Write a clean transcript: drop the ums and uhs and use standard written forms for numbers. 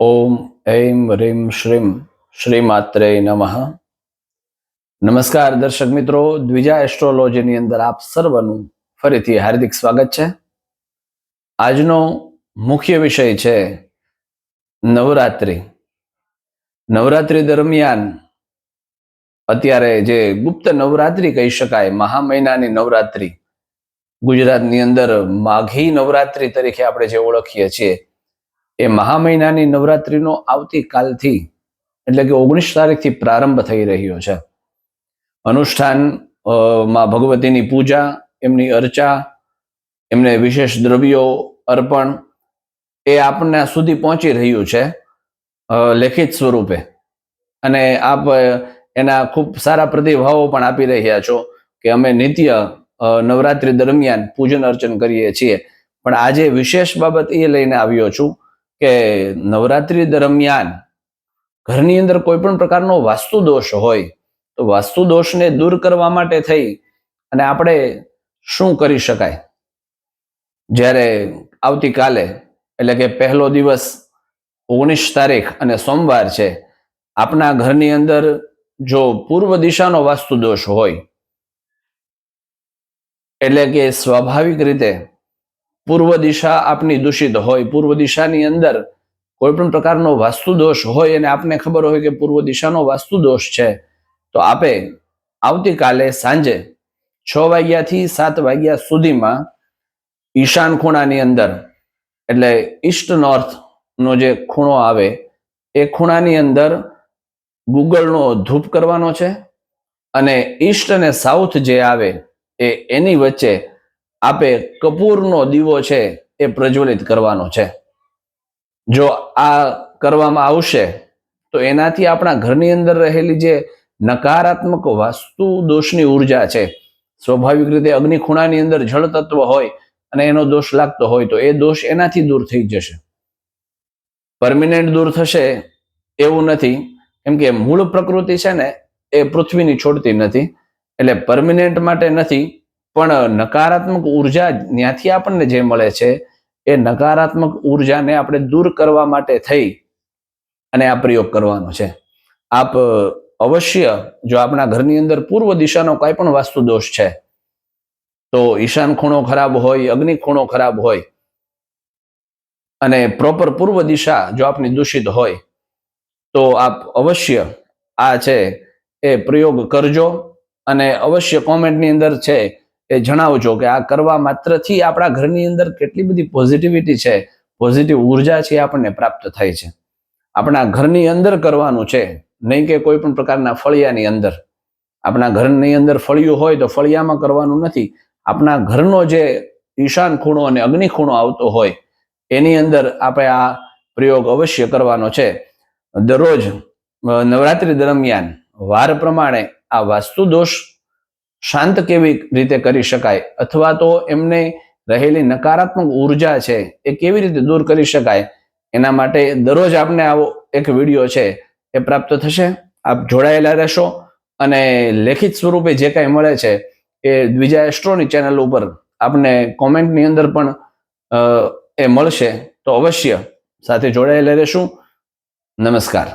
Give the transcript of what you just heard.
ઓમ એમ રીમ શ્રીમ શ્રી માત્રે નમઃ. નમસ્કાર દર્શક મિત્રો, દ્વિજા એસ્ટ્રોલોજીની અંદર આપ સર્વનું ફરીથી હાર્દિક સ્વાગત છે. આજનો મુખ્ય વિષય છે નવરાત્રિ. નવરાત્રિ દરમિયાન અત્યારે જે ગુપ્ત નવરાત્રિ કહી શકાય, મહા મહિનાની નવરાત્રિ, ગુજરાતની અંદર માઘી નવરાત્રિ તરીકે આપણે જે ઓળખીએ છીએ, એ મહા મહિનાની નવરાત્રિનો આવતીકાલથી એટલે કે 19 તારીખથી પ્રારંભ થઈ રહ્યો છે. અનુષ્ઠાન માં ભગવતીની પૂજા, એમની અર્ચા, એમને વિશેષ દ્રવ્યો અર્પણ એ આપણને સુધી પહોંચી રહ્યું છે લેખિત સ્વરૂપે, અને આપ એના ખૂબ સારા પ્રતિભાવો પણ આપી રહ્યા છો કે અમે નિત્ય નવરાત્રિ દરમિયાન પૂજન અર્ચન કરીએ છીએ. પણ આજે વિશેષ બાબત એ લઈને આવ્યો છું કે નવરાત્રિ દરમિયાન ઘરની અંદર કોઈ પણ પ્રકારનો વાસ્તુ દોષ હોય તો વાસ્તુ દોષને દૂર કરવા માટે થઈ અને આપણે શું કરી શકાય. જ્યારે આવતીકાલે એટલે કે પહેલો દિવસ 19 તારીખ અને સોમવાર છે, આપના ઘરની અંદર જો પૂર્વ દિશાનો વાસ્તુ દોષ હોય, એટલે કે સ્વાભાવિક રીતે પૂર્વ દિશા આપની દૂષિત હોય, પૂર્વ દિશાની અંદર કોઈ પણ પ્રકારનો વાસ્તુ દોષ હોય અને આપને ખબર હોય કે પૂર્વ દિશાનો વાસ્તુ દોષ છે, તો આપે આવતીકાલે સાંજે 6 વાગ્યાથી 7 વાગ્યા સુધીમાં ઈશાન ખૂણાની અંદર, એટલે ઈસ્ટ નોર્થ નો જે ખૂણો આવે એ ખૂણાની અંદર ગુગળનો ધૂપ કરવાનો છે, અને ઈસ્ટ અને સાઉથ જે આવે એની વચ્ચે આપે કપૂરનો દીવો છે એ પ્રજ્વલિત કરવાનો છે. જો આ કરવામાં આવશે તો એનાથી આપણા ઘરની અંદર રહેલી જે નકારાત્મક વાસ્તુ દોષની ઉર્જા છે, સ્વાભાવિક રીતે અગ્નિ ખૂણાની અંદર જળ તત્વ હોય અને એનો દોષ લાગતો હોય તો એ દોષ એનાથી દૂર થઈ જશે. પરમિનન્ટ દૂર થશે એવું નથી, કેમ કે મૂળ પ્રકૃતિ છે ને એ પૃથ્વીની છોડતી નથી, એટલે પરમિનન્ટ માટે નથી, પણ નકારાત્મક ઉર્જા ત્યાંથી આપણને જે મળે છે એ નકારાત્મક ઉર્જાને આપણે દૂર કરવા માટે થઈ અને આ પ્રયોગ કરવાનો છે. આપ અવશ્ય, જો આપણા ઘરની અંદર પૂર્વ દિશાનો કોઈ પણ વાસ્તુ દોષ છે, તો ઈશાન ખૂણો ખરાબ હોય, અગ્નિ ખૂણો ખરાબ હોય અને પ્રોપર પૂર્વ દિશા જો આપની દૂષિત હોય, તો આપ અવશ્ય આ છે એ પ્રયોગ કરજો અને અવશ્ય કોમેન્ટની અંદર છે એ જણાવજો કે આ કરવા માત્રથી આપણા ઘરની અંદર કેટલી બધી પોઝિટિવિટી છે, પોઝિટિવ ઉર્જા છે આપણને પ્રાપ્ત થાય છે. આપણા ઘરની અંદર કરવાનું છે, નહીં કે કોઈ પણ પ્રકારના ફળિયાની અંદર. આપણા ઘરની અંદર ફળિયું હોય તો ફળિયામાં કરવાનું નથી. આપણા ઘરનો જે ઈશાન ખૂણો અને અગ્નિ ખૂણો આવતો હોય એની અંદર આપણે આ પ્રયોગ અવશ્ય કરવાનો છે. દરરોજ નવરાત્રિ દરમિયાન વાર પ્રમાણે આ વાસ્તુ દોષ શાંત કેવી રીતે કરી શકાય, અથવા તો એમને રહેલી નકારાત્મક ઉર્જા છે એ કેવી રીતે દૂર કરી શકાય, એના માટે દરરોજ આપને આવો એક વિડીયો છે એ પ્રાપ્ત થશે. આપ જોડાયેલા રહેશો અને લેખિત સ્વરૂપે જે કાંઈ મળે છે એ દ્વિજા એસ્ટ્રોની ચેનલ ઉપર આપને કોમેન્ટની અંદર પણ એ મળશે, તો અવશ્ય સાથે જોડાયેલા રહેશું. નમસ્કાર.